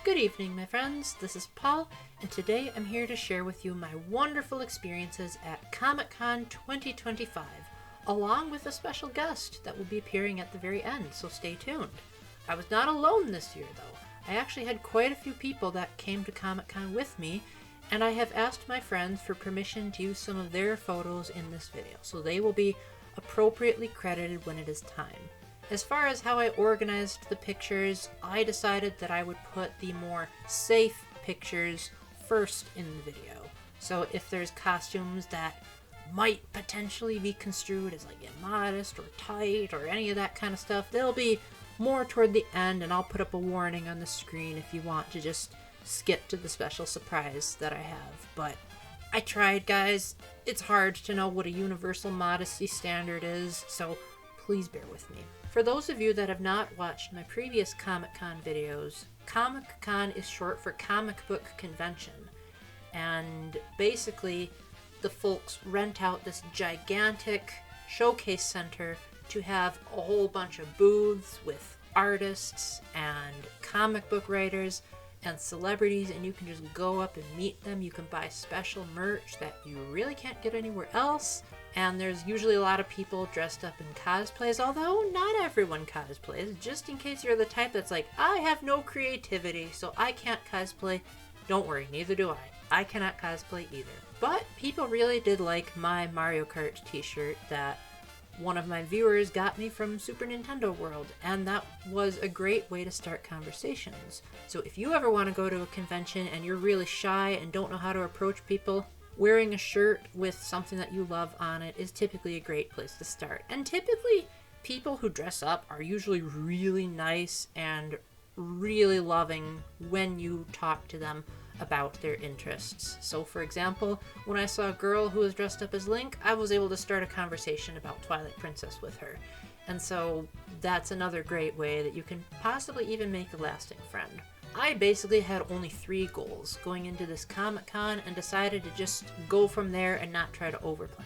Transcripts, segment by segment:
Good evening, my friends. This is Paul, and today I'm here to share with you my wonderful experiences at Comic-Con 2025, along with a special guest that will be appearing at the very end, so stay tuned. I was not alone this year, though. I actually had quite a few people that came to Comic-Con with me, and I have asked my friends for permission to use some of their photos in this video, so they will be appropriately credited when it is time. As far as how I organized the pictures, I decided that I would put the more safe pictures first in the video. So if there's costumes that might potentially be construed as like immodest or tight or any of that kind of stuff, they'll be more toward the end, and I'll put up a warning on the screen if you want to just skip to the special surprise that I have. But I tried, guys. It's hard to know what a universal modesty standard is, so please bear with me. For those of you that have not watched my previous Comic-Con videos, Comic-Con is short for Comic Book Convention. And basically, the folks rent out this gigantic showcase center to have a whole bunch of booths with artists and comic book writers and celebrities, and you can just go up and meet them. You can buy special merch that you really can't get anywhere else. And there's usually a lot of people dressed up in cosplays, although not everyone cosplays. Just in case you're the type that's like, I have no creativity, so I can't cosplay. Don't worry, neither do I. I cannot cosplay either. But people really did like my Mario Kart t-shirt that one of my viewers got me from Super Nintendo World, and that was a great way to start conversations. So if you ever want to go to a convention and you're really shy and don't know how to approach people, wearing a shirt with something that you love on it is typically a great place to start. And typically, people who dress up are usually really nice and really loving when you talk to them about their interests. So for example, when I saw a girl who was dressed up as Link, I was able to start a conversation about Twilight Princess with her. And so that's another great way that you can possibly even make a lasting friend. I basically had only 3 goals going into this Comic-Con and decided to just go from there and not try to overplan.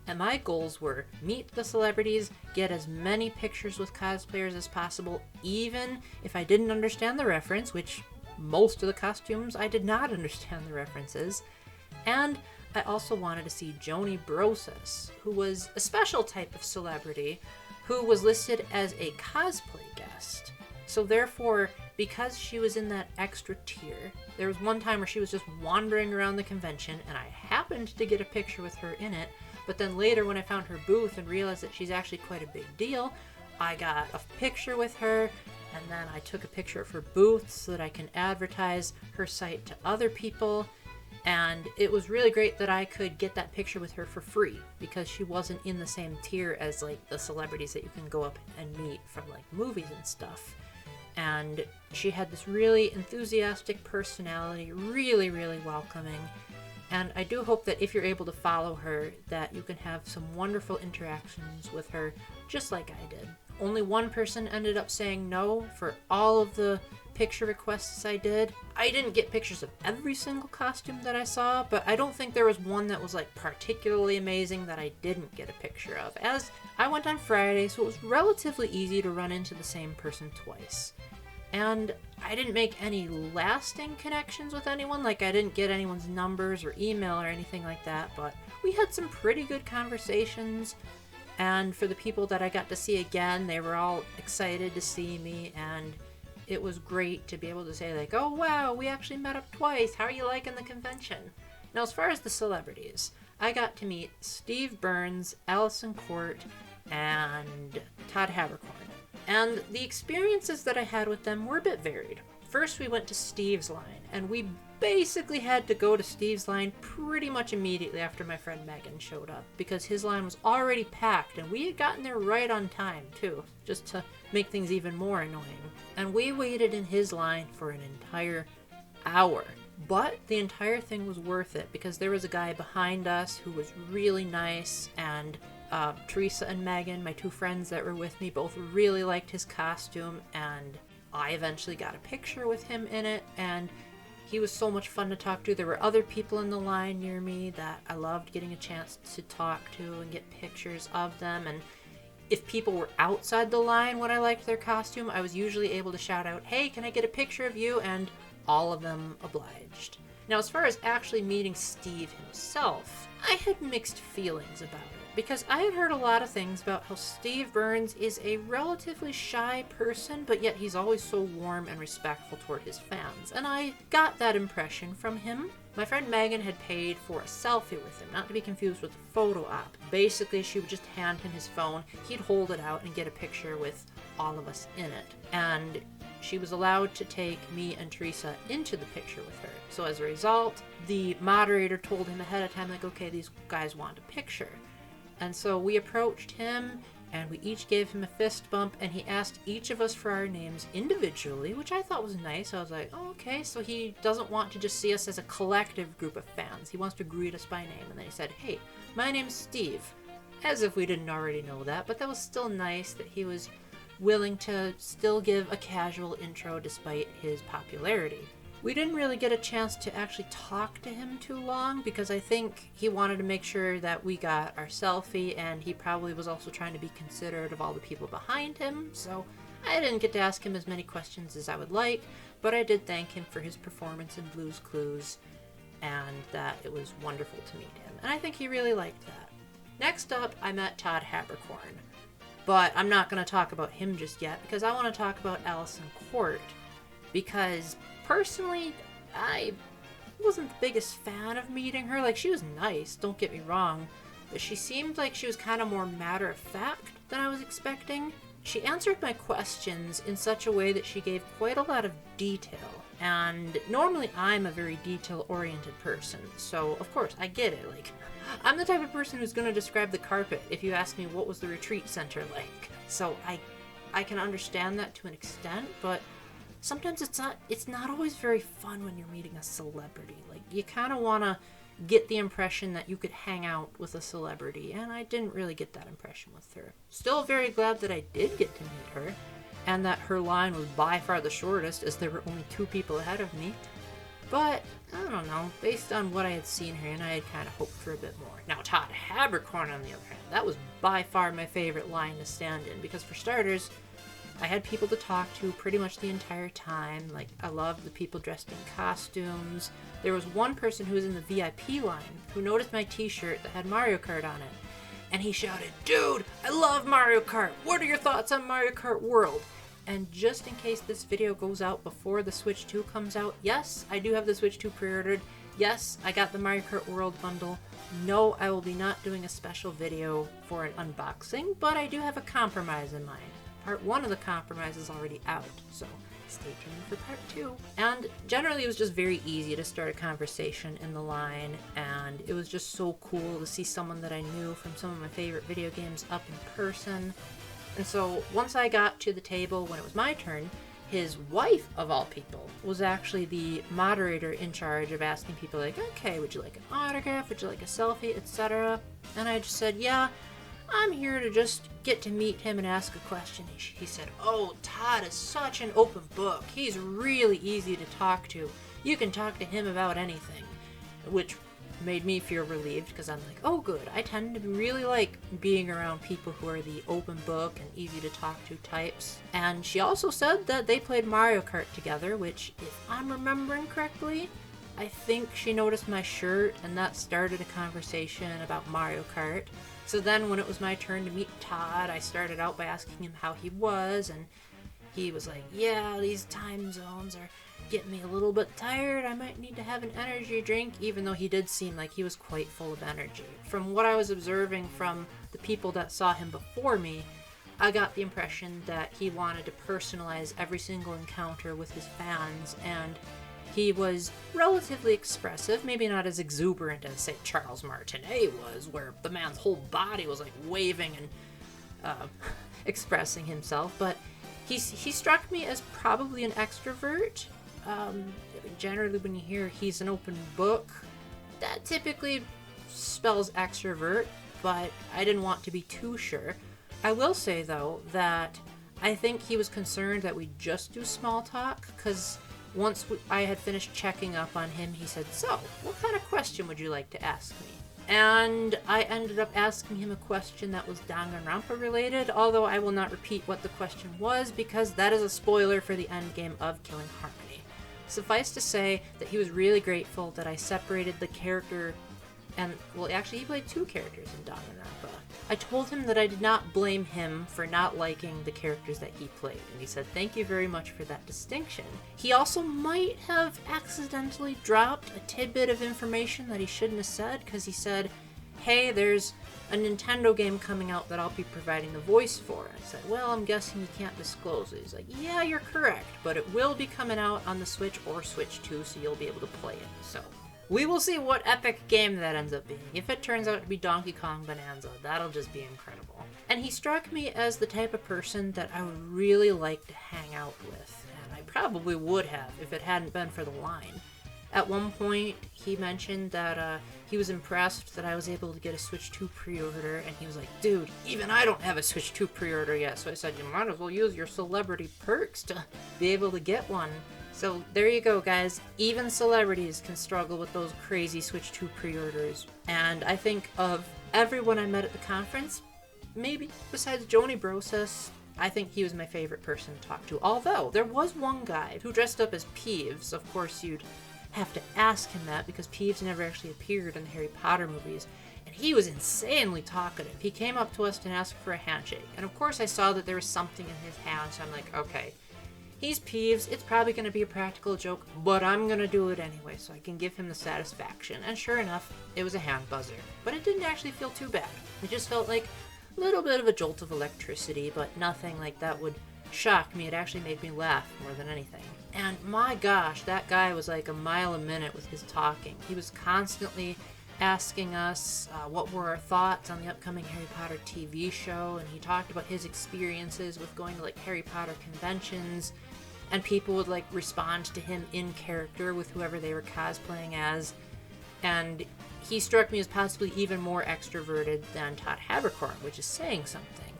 And my goals were meet the celebrities, get as many pictures with cosplayers as possible, even if I didn't understand the reference, which most of the costumes I did not understand the references. And I also wanted to see Joni Brosas, who was a special type of celebrity who was listed as a cosplay guest. So therefore, because she was in that extra tier, there was one time where she was just wandering around the convention and I happened to get a picture with her in it, but then later when I found her booth and realized that she's actually quite a big deal, I got a picture with her, and then I took a picture of her booth so that I can advertise her site to other people. And it was really great that I could get that picture with her for free because she wasn't in the same tier as like the celebrities that you can go up and meet from like movies and stuff. And she had this really enthusiastic personality, really, really welcoming. And I do hope that if you're able to follow her, that you can have some wonderful interactions with her, just like I did. Only one person ended up saying no for all of the picture requests I did. I didn't get pictures of every single costume that I saw, but I don't think there was one that was like particularly amazing that I didn't get a picture of, as I went on Friday, so it was relatively easy to run into the same person twice. And I didn't make any lasting connections with anyone, like I didn't get anyone's numbers or email or anything like that, but we had some pretty good conversations. And for the people that I got to see again, they were all excited to see me, and it was great to be able to say like, oh wow, we actually met up twice, how are you liking the convention? Now as far as the celebrities, I got to meet Steve Burns, Allison Court, and Todd Habercorn. And the experiences that I had with them were a bit varied. First we went to Steve's line, and we basically had to go to Steve's line pretty much immediately after my friend Megan showed up, because his line was already packed, and we had gotten there right on time too, just to make things even more annoying. And we waited in his line for an entire hour. But the entire thing was worth it, because there was a guy behind us who was really nice, and Teresa and Megan, my 2 friends that were with me, both really liked his costume, and I eventually got a picture with him in it, and he was so much fun to talk to. There were other people in the line near me that I loved getting a chance to talk to and get pictures of them, and if people were outside the line when I liked their costume, I was usually able to shout out, hey, can I get a picture of you? And all of them obliged. Now, as far as actually meeting Steve himself, I had mixed feelings about it, because I had heard a lot of things about how Steve Burns is a relatively shy person, but yet he's always so warm and respectful toward his fans, and I got that impression from him. My friend Megan had paid for a selfie with him, not to be confused with a photo op. Basically, she would just hand him his phone, he'd hold it out and get a picture with all of us in it. And she was allowed to take me and Teresa into the picture with her. So as a result, the moderator told him ahead of time, like, okay, these guys want a picture. And so we approached him, and we each gave him a fist bump, and he asked each of us for our names individually, which I thought was nice. I was like, oh, okay, so he doesn't want to just see us as a collective group of fans. He wants to greet us by name. And then he said, hey, my name's Steve. As if we didn't already know that, but that was still nice that he was willing to still give a casual intro despite his popularity. We didn't really get a chance to actually talk to him too long, because I think he wanted to make sure that we got our selfie, and he probably was also trying to be considerate of all the people behind him, so I didn't get to ask him as many questions as I would like, but I did thank him for his performance in Blue's Clues, and that it was wonderful to meet him, and I think he really liked that. Next up, I met Todd Habercorn, but I'm not going to talk about him just yet, because I want to talk about Allison Court, because personally, I wasn't the biggest fan of meeting her. Like, she was nice, don't get me wrong, but she seemed like she was kind of more matter-of-fact than I was expecting. She answered my questions in such a way that she gave quite a lot of detail, and normally I'm a very detail-oriented person, so of course, I get it. Like, I'm the type of person who's going to describe the carpet if you ask me what was the retreat center like. So I can understand that to an extent, but sometimes it's not always very fun when you're meeting a celebrity. Like, you kind of want to get the impression that you could hang out with a celebrity, and I didn't really get that impression with her. Still very glad that I did get to meet her, and that her line was by far the shortest, as there were only 2 people ahead of me. But, I don't know, based on what I had seen her in, I had kind of hoped for a bit more. Now, Todd Habercorn, on the other hand, that was by far my favorite line to stand in, because for starters, I had people to talk to pretty much the entire time. Like, I loved the people dressed in costumes. There was one person who was in the VIP line who noticed my t-shirt that had Mario Kart on it. And he shouted, "Dude, I love Mario Kart! What are your thoughts on Mario Kart World?" And just in case this video goes out before the Switch 2 comes out, yes, I do have the Switch 2 pre-ordered. Yes, I got the Mario Kart World bundle. No, I will be not doing a special video for an unboxing, but I do have a compromise in mind. Part 1 of the compromise is already out, so stay tuned for part 2. And generally it was just very easy to start a conversation in the line, and it was just so cool to see someone that I knew from some of my favorite video games up in person. And so once I got to the table when it was my turn, his wife, of all people, was actually the moderator in charge of asking people, like, okay, would you like an autograph, would you like a selfie, etc. And I just said, yeah, I'm here to just get to meet him and ask a question. He said, oh, Todd is such an open book. He's really easy to talk to. You can talk to him about anything. Which made me feel relieved, because I'm like, oh good, I tend to really like being around people who are the open book and easy to talk to types. And she also said that they played Mario Kart together, which, if I'm remembering correctly, I think she noticed my shirt, and that started a conversation about Mario Kart. So then when it was my turn to meet Todd, I started out by asking him how he was, and he was like, yeah, these time zones are getting me a little bit tired. I might need to have an energy drink, even though he did seem like he was quite full of energy. From what I was observing from the people that saw him before me, I got the impression that he wanted to personalize every single encounter with his fans, and he was relatively expressive, maybe not as exuberant as, say, Charles Martinet was, where the man's whole body was like waving and expressing himself, but he struck me as probably an extrovert. Generally when you hear he's an open book, that typically spells extrovert, but I didn't want to be too sure. I will say, though, that I think he was concerned that we just do small talk, because once I had finished checking up on him, he said, so, what kind of question would you like to ask me? And I ended up asking him a question that was Danganronpa related, although I will not repeat what the question was, because that is a spoiler for the endgame of Killing Harmony. Suffice to say that he was really grateful that I separated the character, and, well, actually he played 2 characters in Danganronpa. I told him that I did not blame him for not liking the characters that he played, and he said thank you very much for that distinction. He also might have accidentally dropped a tidbit of information that he shouldn't have said, because he said, hey, there's a Nintendo game coming out that I'll be providing the voice for. I said, well, I'm guessing you can't disclose it. He's like, yeah, you're correct, but it will be coming out on the Switch or Switch 2, so you'll be able to play it. So we will see what epic game that ends up being. If it turns out to be Donkey Kong Bonanza, that'll just be incredible. And he struck me as the type of person that I would really like to hang out with, and I probably would have if it hadn't been for the line. At one point, he mentioned that he was impressed that I was able to get a Switch 2 pre-order, and he was like, dude, even I don't have a Switch 2 pre-order yet. So I said, you might as well use your celebrity perks to be able to get one. So there you go, guys. Even celebrities can struggle with those crazy Switch 2 pre-orders. And I think of everyone I met at the conference, maybe besides Joni Brosas, I think he was my favorite person to talk to. Although, there was one guy who dressed up as Peeves. Of course, you'd have to ask him that because Peeves never actually appeared in the Harry Potter movies, and he was insanely talkative. He came up to us and asked for a handshake, and of course I saw that there was something in his hand, so I'm like, okay, he's Peeves, it's probably going to be a practical joke, but I'm going to do it anyway so I can give him the satisfaction. And sure enough, it was a hand buzzer, but it didn't actually feel too bad. It just felt like a little bit of a jolt of electricity, but nothing like that would shock me. It actually made me laugh more than anything. And my gosh, that guy was like a mile a minute with his talking. He was constantly asking us what were our thoughts on the upcoming Harry Potter TV show, and he talked about his experiences with going to like Harry Potter conventions, and people would like respond to him in character with whoever they were cosplaying as. And he struck me as possibly even more extroverted than Todd Haberkorn, which is saying something.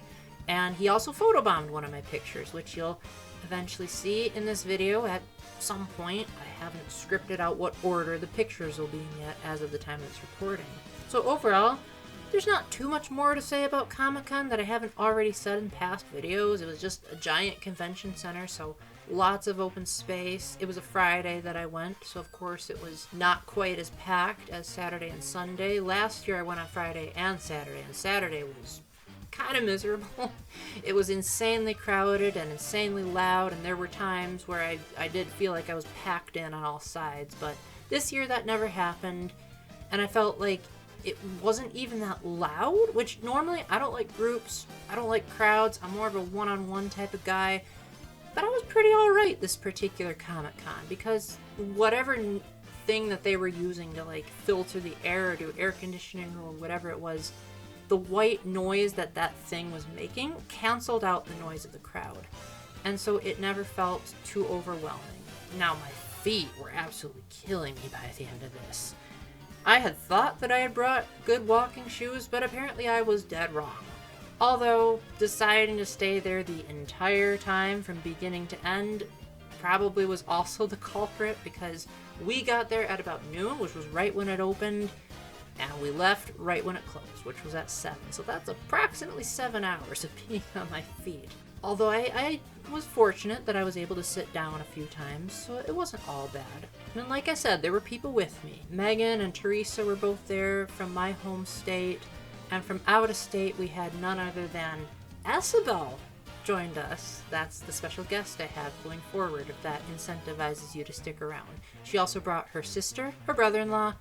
And he also photobombed one of my pictures, which you'll eventually see in this video at some point. I haven't scripted out what order the pictures will be in yet as of the time of this recording. So overall, there's not too much more to say about Comic-Con that I haven't already said in past videos. It was just a giant convention center, so lots of open space. It was a Friday that I went, so of course it was not quite as packed as Saturday and Sunday. Last year I went on Friday and Saturday was kind of miserable. It was insanely crowded and insanely loud, and there were times where I did feel like I was packed in on all sides, but this year that never happened, and I felt like it wasn't even that loud, which normally I don't like groups, I don't like crowds, I'm more of a one-on-one type of guy, but I was pretty alright this particular Comic-Con, because whatever thing that they were using to like filter the air or do air conditioning or whatever it was, the white noise that that thing was making canceled out the noise of the crowd. And so it never felt too overwhelming. Now my feet were absolutely killing me by the end of this. I had thought that I had brought good walking shoes, but apparently I was dead wrong. Although deciding to stay there the entire time from beginning to end probably was also the culprit, because we got there at about noon, which was right when it opened, and we left right when it closed, which was at 7. So that's approximately 7 hours of being on my feet. Although I was fortunate that I was able to sit down a few times, so it wasn't all bad. And like I said, there were people with me. Megan and Teresa were both there from my home state, and from out of state we had none other than Esabelle joined us. That's the special guest I have going forward, if that incentivizes you to stick around. She also brought her sister, her brother-in-law,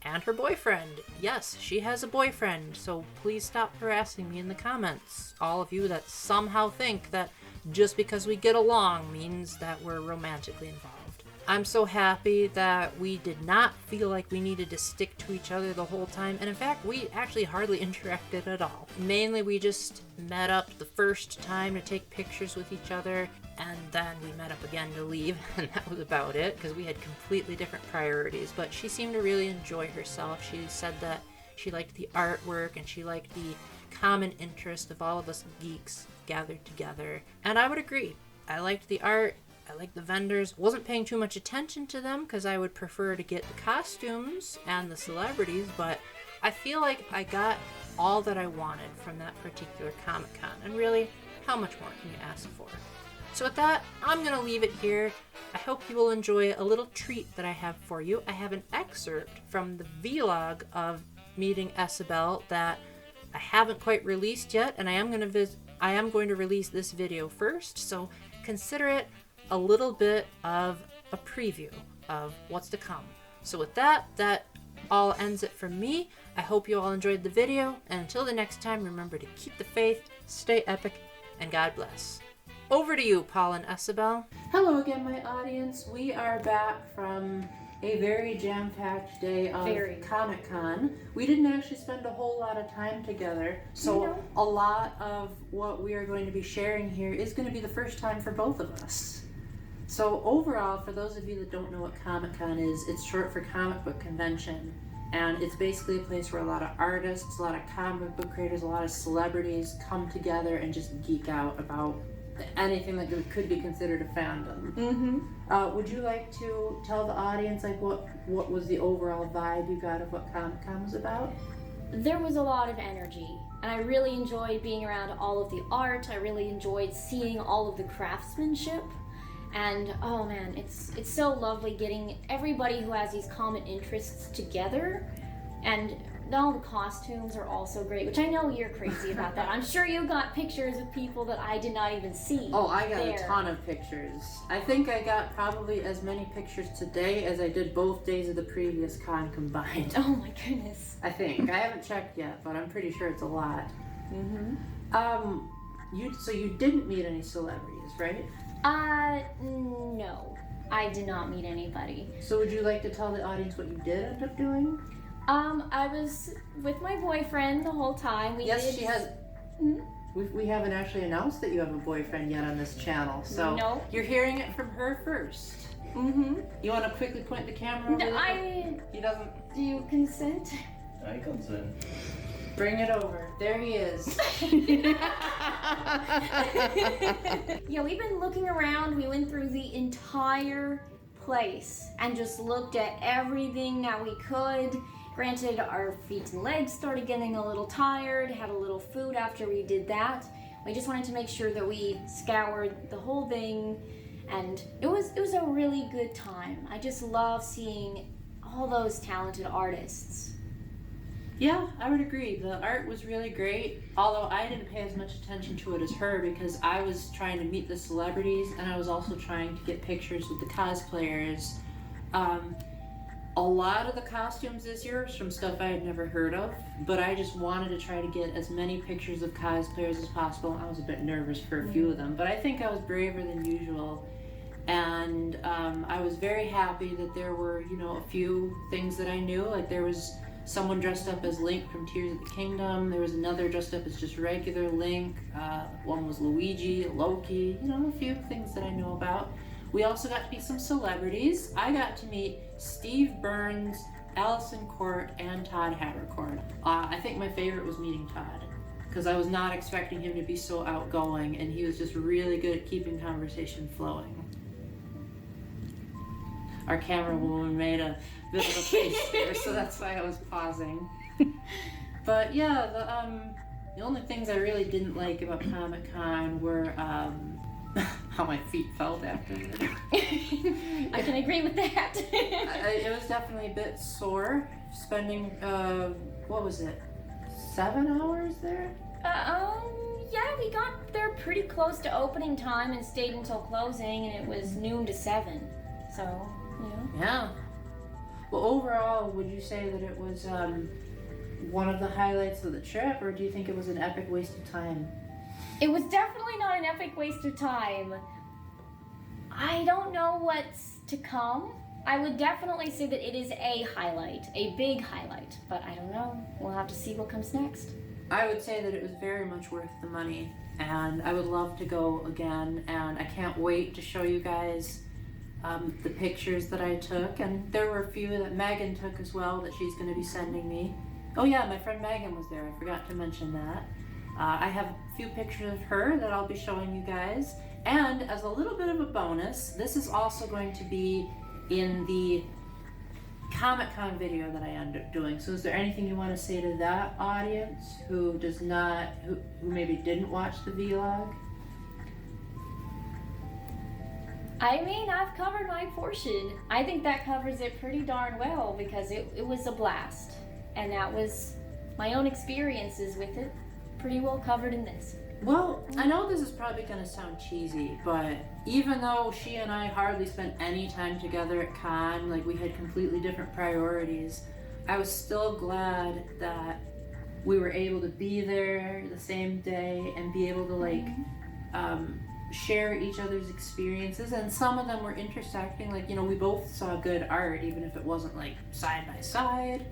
and her boyfriend. Yes, she has a boyfriend, so please stop harassing me in the comments. All of you that somehow think that just because we get along means that we're romantically involved. I'm so happy that we did not feel like we needed to stick to each other the whole time, and in fact, we actually hardly interacted at all. Mainly, we just met up the first time to take pictures with each other, and then we met up again to leave, and that was about it, because we had completely different priorities. But she seemed to really enjoy herself. She said that she liked the artwork, and she liked the common interest of all of us geeks gathered together. And I would agree. I liked the art, I liked the vendors. Wasn't paying too much attention to them, because I would prefer to get the costumes and the celebrities, but I feel like I got all that I wanted from that particular Comic-Con, and really, how much more can you ask for? So with that, I'm going to leave it here. I hope you will enjoy a little treat that I have for you. I have an excerpt from the vlog of meeting Esabelle that I haven't quite released yet, and I am going to release this video first, so consider it a little bit of a preview of what's to come. So with that all ends it from me. I hope you all enjoyed the video, and until the next time, remember to keep the faith, stay epic, and God bless. Over to you, Paul and Esabelle. Hello again, my audience. We are back from a very jam-packed day of Comic-Con. We didn't actually spend a whole lot of time together, so a lot of what we are going to be sharing here is going to be the first time for both of us. So overall, for those of you that don't know what Comic-Con is, it's short for Comic Book Convention. And it's basically a place where a lot of artists, a lot of comic book creators, a lot of celebrities come together and just geek out about anything that could be considered a fandom. Mm-hmm. Would you like to tell the audience what was the overall vibe you got of what Comic-Con was about? There was a lot of energy, and I really enjoyed being around all of the art. I really enjoyed seeing all of the craftsmanship, and oh man, it's so lovely getting everybody who has these common interests together, and all the costumes are also great, which I know you're crazy about that. I'm sure you got pictures of people that I did not even see. Oh, I got a ton of pictures. I think I got probably as many pictures today as I did both days of the previous con combined. Oh my goodness. I think. I haven't checked yet, but I'm pretty sure it's a lot. Mm-hmm. So you didn't meet any celebrities, right? No. I did not meet anybody. So would you like to tell the audience what you did end up doing? I was with my boyfriend the whole time. She has. Mm-hmm. We haven't actually announced that you have a boyfriend yet on this channel, so no. You're hearing it from her first. Mm-hmm. You want to quickly point the camera over there? He doesn't. Do you consent? I consent. Bring it over. There he is. Yeah, we've been looking around. We went through the entire place and just looked at everything that we could. Granted, our feet and legs started getting a little tired, had a little food after we did that. We just wanted to make sure that we scoured the whole thing, and it was a really good time. I just love seeing all those talented artists. Yeah, I would agree. The art was really great, although I didn't pay as much attention to it as her because I was trying to meet the celebrities and I was also trying to get pictures with the cosplayers. A lot of the costumes this year was from stuff I had never heard of, but I just wanted to try to get as many pictures of cosplayers as possible. I was a bit nervous for a few of them, but I think I was braver than usual. And I was very happy that there were, a few things that I knew. Like there was someone dressed up as Link from Tears of the Kingdom. There was another dressed up as just regular Link. One was Luigi, Loki, a few things that I know about. We also got to meet some celebrities. I got to meet Steve Burns, Allison Court, and Todd Havercorn. I think my favorite was meeting Todd because I was not expecting him to be so outgoing, and he was just really good at keeping conversation flowing. Our camera woman made a bit of a face there, so that's why I was pausing. But yeah, the only things I really didn't like about Comic-Con were how my feet felt after it. I can agree with that. It was definitely a bit sore spending, what was it, 7 hours there? Yeah, we got there pretty close to opening time and stayed until closing, and it was noon to 7. So, Yeah. Well, overall, would you say that it was one of the highlights of the trip, or do you think it was an epic waste of time? It was definitely not an epic waste of time. I don't know what's to come. I would definitely say that it is a highlight, a big highlight, but I don't know. We'll have to see what comes next. I would say that it was very much worth the money, and I would love to go again, and I can't wait to show you guys the pictures that I took, and there were a few that Megan took as well that she's going to be sending me. Oh yeah, my friend Megan was there. I forgot to mention that. I have a few pictures of her that I'll be showing you guys. And as a little bit of a bonus, this is also going to be in the Comic-Con video that I end up doing. So is there anything you want to say to that audience who does not, who maybe didn't watch the vlog? I mean, I've covered my portion. I think that covers it pretty darn well because it was a blast. And that was my own experiences with it. Pretty well covered in this. Well, I know this is probably going to sound cheesy, but even though she and I hardly spent any time together at con, like we had completely different priorities, I was still glad that we were able to be there the same day and be able to like share each other's experiences, and some of them were intersecting. Like, you know, we both saw good art even if it wasn't like side by side,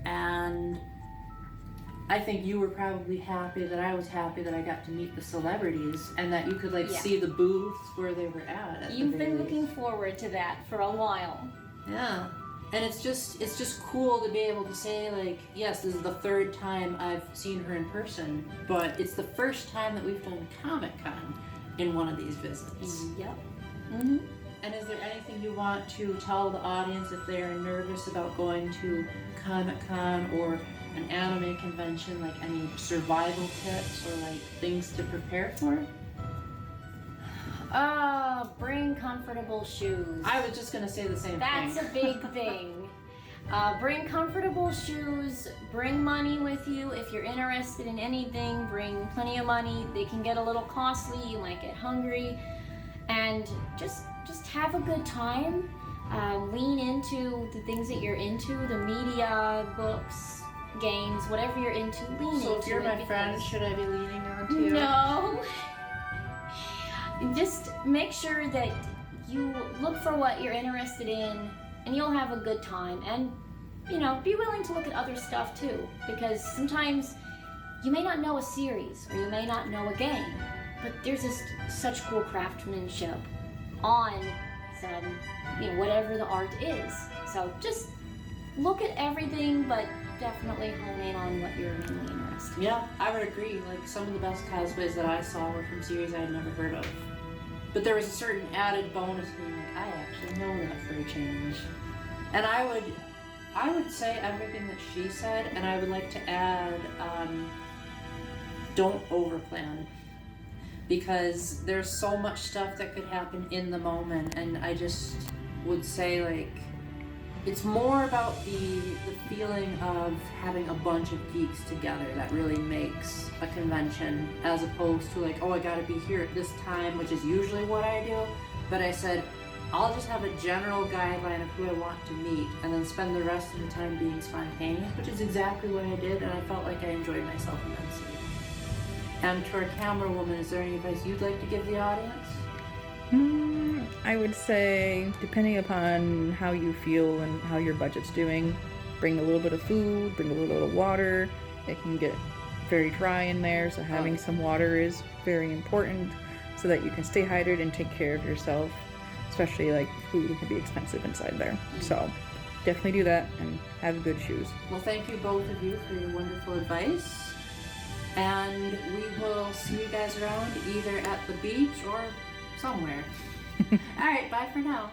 and I think you were probably happy that I was happy that I got to meet the celebrities and that you could like see the booths where they were at You've been looking forward to that for a while. Yeah. And it's just cool to be able to say, like, yes, this is the third time I've seen her in person, but it's the first time that we've done Comic-Con in one of these visits. Yep. Mm-hmm. And is there anything you want to tell the audience if they're nervous about going to Comic-Con or an anime convention, like any survival tips or like things to prepare for? Bring comfortable shoes. I was just gonna say the same thing. That's a big thing. Bring comfortable shoes, bring money with you. If you're interested in anything, bring plenty of money. They can get a little costly, you might get hungry. And just have a good time. Lean into the things that you're into, the media, books, games, whatever you're into, lean into it. So if you're my friend, should I be leaning on to you? No. Just make sure that you look for what you're interested in and you'll have a good time. And, you know, be willing to look at other stuff too, because sometimes you may not know a series or you may not know a game, but there's just such cool craftsmanship on some, you know, whatever the art is. So just look at everything, but definitely hone in on what you're mainly interested in. Yeah, I would agree. Like, some of the best cosplays that I saw were from series I had never heard of. But there was a certain added bonus being like, I actually know that for a change. And I would say everything that she said, and I would like to add, don't overplan. Because there's so much stuff that could happen in the moment, and I just would say, like, it's more about the feeling of having a bunch of geeks together that really makes a convention, as opposed to like, oh, I gotta be here at this time, which is usually what I do. But I said, I'll just have a general guideline of who I want to meet and then spend the rest of the time being spontaneous, which is exactly what I did, and I felt like I enjoyed myself immensely. And to our camera woman, is there any advice you'd like to give the audience? I would say, depending upon how you feel and how your budget's doing, bring a little bit of food, bring a little bit of water. It can get very dry in there, so having some water is very important so that you can stay hydrated and take care of yourself. Especially like food can be expensive inside there. So definitely do that and have good shoes. Well, thank you both of you for your wonderful advice. And we will see you guys around either at the beach or somewhere. All right, bye for now.